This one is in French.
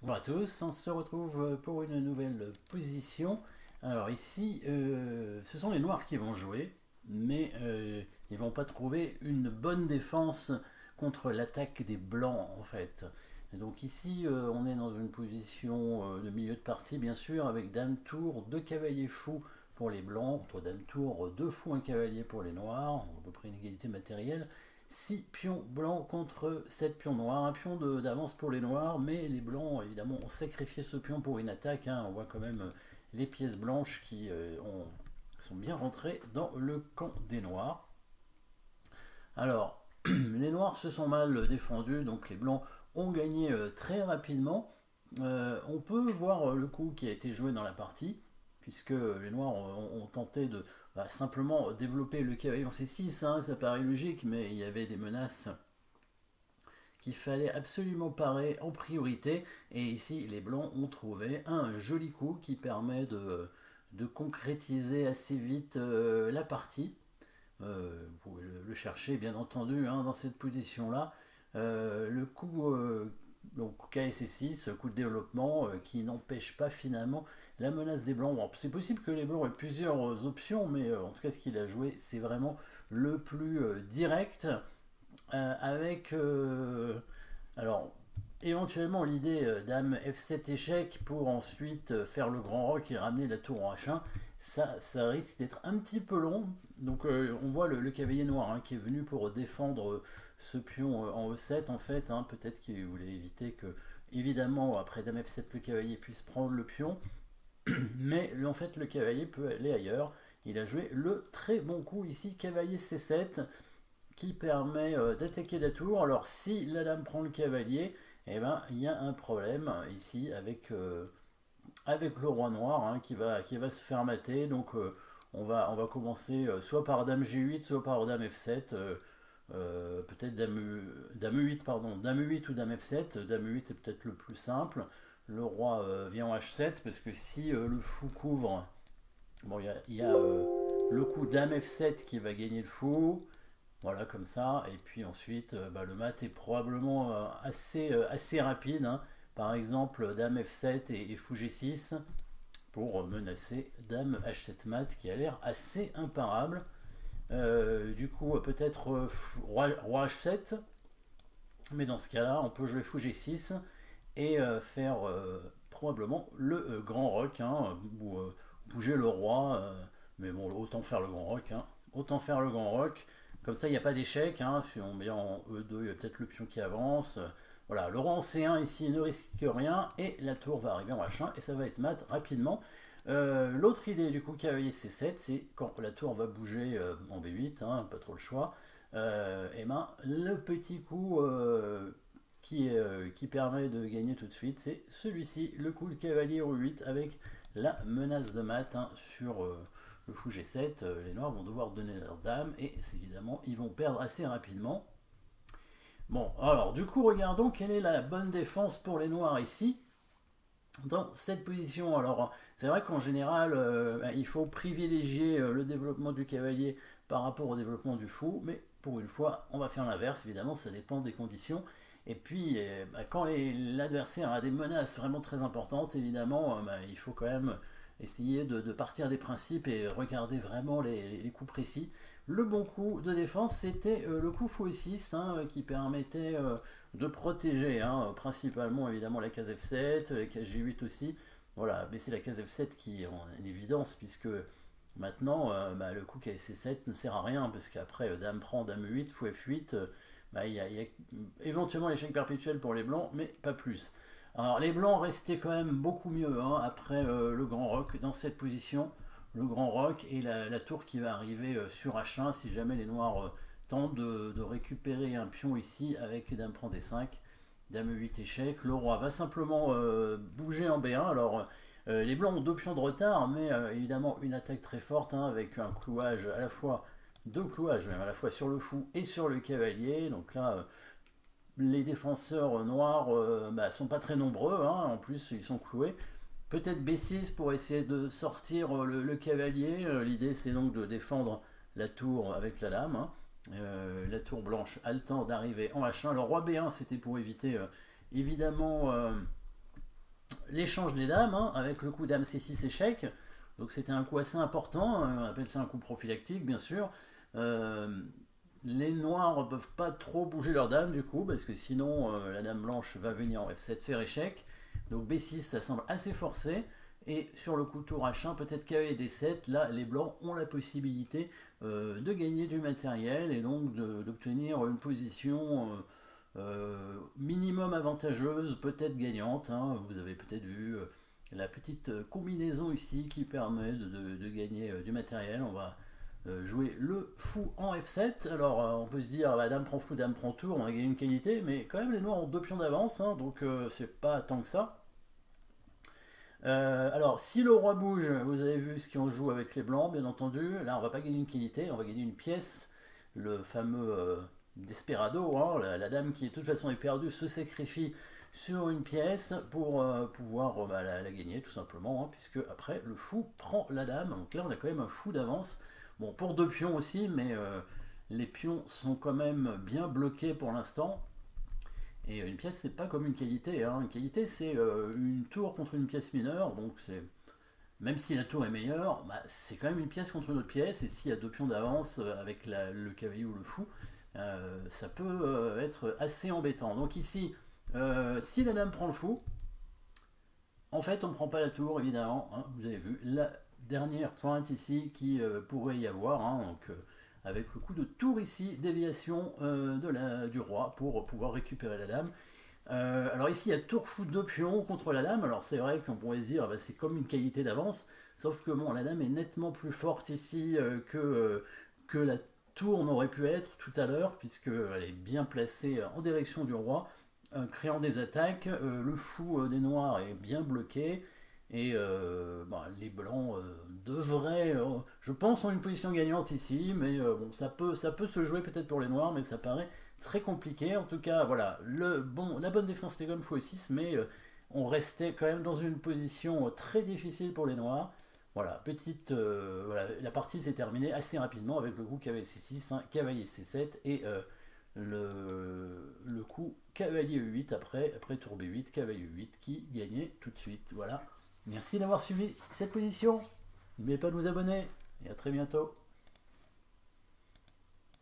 Bonjour à tous, on se retrouve pour une nouvelle position. Alors ici, ce sont les noirs qui vont jouer, mais ils vont pas trouver une bonne défense contre l'attaque des blancs en fait. Et donc ici, on est dans une position de milieu de partie bien sûr, avec dame tour, deux cavaliers fous pour les blancs, entre dame tour, deux fous, un cavalier pour les noirs, à peu près une égalité matérielle. 6 pions blancs contre 7 pions noirs, un pion d'avance pour les noirs, mais les blancs évidemment ont sacrifié ce pion pour une attaque, hein. On voit quand même les pièces blanches qui sont bien rentrées dans le camp des noirs. Alors, les noirs se sont mal défendus, donc les blancs ont gagné très rapidement. On peut voir le coup qui a été joué dans la partie, puisque les noirs ont tenté de simplement développer le cavalier en C6, hein, ça paraît logique, mais il y avait des menaces qu'il fallait absolument parer en priorité, et ici les blancs ont trouvé un joli coup qui permet de concrétiser assez vite la partie. Vous pouvez le chercher bien entendu hein, dans cette position là. Le coup donc KSC6, coup de développement qui n'empêche pas finalement la menace des blancs. Bon, c'est possible que les blancs aient plusieurs options, mais en tout cas ce qu'il a joué c'est vraiment le plus direct avec alors éventuellement l'idée dame F7 échec pour ensuite faire le grand roc et ramener la tour en H1, ça risque d'être un petit peu long. Donc on voit le cavalier noir hein, qui est venu pour défendre ce pion en E7 en fait. Hein, peut-être qu'il voulait éviter que, évidemment, après dame F7, le cavalier puisse prendre le pion. Mais en fait, le cavalier peut aller ailleurs. Il a joué le très bon coup ici, cavalier C7 qui permet d'attaquer la tour. Alors si la dame prend le cavalier, eh ben, il y a un problème ici avec le roi noir hein, qui va se faire mater. Donc on va commencer soit par dame G8, soit par dame F7. Peut-être dame E8, pardon, dame E8 ou dame F7. Dame E8 est peut-être le plus simple. Le roi vient en H7 parce que si le fou couvre, bon, il y a le coup dame F7 qui va gagner le fou. Voilà, comme ça. Et puis ensuite, le mat est probablement assez rapide, hein. Par exemple, dame F7 et fou G6 pour menacer dame H7 mat qui a l'air assez imparable. Du coup, peut-être roi H7. Mais dans ce cas-là, on peut jouer fou G6 et faire probablement le grand roc, hein, ou bouger le roi. Mais bon, autant faire le grand roc, hein. Autant faire le grand roc. Comme ça, il n'y a pas d'échec. Hein. Si on met en E2, il y a peut-être le pion qui avance. Voilà, le roi en C1 ici ne risque rien. Et la tour va arriver en H1 et ça va être mat rapidement. L'autre idée du coup cavalier C7, c'est quand la tour va bouger en B8, hein, pas trop le choix. Et ben, le petit coup qui permet de gagner tout de suite, c'est celui-ci, le coup de cavalier E8 avec la menace de mat hein, sur le fou G7. Les noirs vont devoir donner leur dame et évidemment ils vont perdre assez rapidement. Bon, alors du coup regardons quelle est la bonne défense pour les noirs ici dans cette position. Alors c'est vrai qu'en général il faut privilégier le développement du cavalier par rapport au développement du fou, mais pour une fois on va faire l'inverse, évidemment ça dépend des conditions. Et puis quand l'adversaire a des menaces vraiment très importantes, évidemment il faut quand même essayer de partir des principes et regarder vraiment les coups précis. Le bon coup de défense, c'était le coup fou E6 hein, qui permettait de protéger hein, principalement évidemment la case F7, la case G8 aussi. Voilà, mais c'est la case F7 qui est en évidence puisque maintenant le coup KC7 ne sert à rien parce qu'après dame prend dame E8, fou F8, il y a éventuellement l'échec perpétuel pour les blancs, mais pas plus. Alors les blancs restaient quand même beaucoup mieux hein, après le grand roc dans cette position. Le grand roc et la tour qui va arriver sur H1 si jamais les noirs tentent de récupérer un pion ici avec dame prend D5, dame E8 échec. Le roi va simplement bouger en B1. Alors les blancs ont deux pions de retard, mais évidemment une attaque très forte hein, avec un clouage à la fois, deux clouages même à la fois sur le fou et sur le cavalier. Donc là, les défenseurs noirs sont pas très nombreux, hein, en plus ils sont cloués. Peut-être B6 pour essayer de sortir le cavalier. L'idée c'est donc de défendre la tour avec la dame. Hein. La tour blanche a le temps d'arriver en H1. Le roi B1 c'était pour éviter évidemment l'échange des dames, hein, avec le coup dame C6 échec. Donc c'était un coup assez important, on appelle ça un coup prophylactique bien sûr. Les noirs ne peuvent pas trop bouger leur dame du coup, parce que sinon la dame blanche va venir en F7 faire échec. Donc B6 ça semble assez forcé. Et sur le coup tour H1, peut-être qu'avec D7, là les blancs ont la possibilité de gagner du matériel et donc d'obtenir une position minimum avantageuse, peut-être gagnante. Hein. Vous avez peut-être vu la petite combinaison ici qui permet de gagner du matériel. On va jouer le fou en F7. Alors on peut se dire bah, dame prend fou, dame prend tour, on a gagné une qualité, mais quand même les noirs ont 2 pions d'avance, hein, donc c'est pas tant que ça. Alors, si le roi bouge, vous avez vu ce qu'on joue avec les blancs, bien entendu. Là, on va pas gagner une qualité, on va gagner une pièce. Le fameux Desperado, hein, la dame qui de toute façon est perdue, se sacrifie sur une pièce pour pouvoir bah, la gagner, tout simplement, hein, puisque après, le fou prend la dame. Donc là, on a quand même un fou d'avance. Bon, pour 2 pions aussi, mais les pions sont quand même bien bloqués pour l'instant. Et une pièce, c'est pas comme une qualité. Hein. Une qualité, c'est une tour contre une pièce mineure. Donc, c'est même si la tour est meilleure, bah, c'est quand même une pièce contre une autre pièce. Et s'il y a 2 pions d'avance avec le cavalier ou le fou, ça peut être assez embêtant. Donc ici, si la dame prend le fou, en fait, on ne prend pas la tour, évidemment. Hein, vous avez vu la dernière pointe ici qui pourrait y avoir. Hein, donc, avec le coup de tour ici, déviation du roi pour pouvoir récupérer la dame. Alors ici, il y a tour fou 2 pions contre la dame. Alors c'est vrai qu'on pourrait se dire, bah, c'est comme une qualité d'avance. Sauf que bon, la dame est nettement plus forte ici que la tour n'aurait pu être tout à l'heure, puisqu'elle est bien placée en direction du roi, créant des attaques. Le fou des noirs est bien bloqué. Et bah, les blancs devraient, je pense, en une position gagnante ici, mais bon, ça peut se jouer peut-être pour les noirs, mais ça paraît très compliqué. En tout cas, voilà, la bonne défense c'était comme fou 6, mais on restait quand même dans une position très difficile pour les noirs. Voilà, voilà, la partie s'est terminée assez rapidement avec le coup cavalier C6, hein, cavalier C7 et le coup cavalier E8 après tour B8, cavalier E8 qui gagnait tout de suite. Voilà. Merci d'avoir suivi cette position. N'oubliez pas de vous abonner et à très bientôt.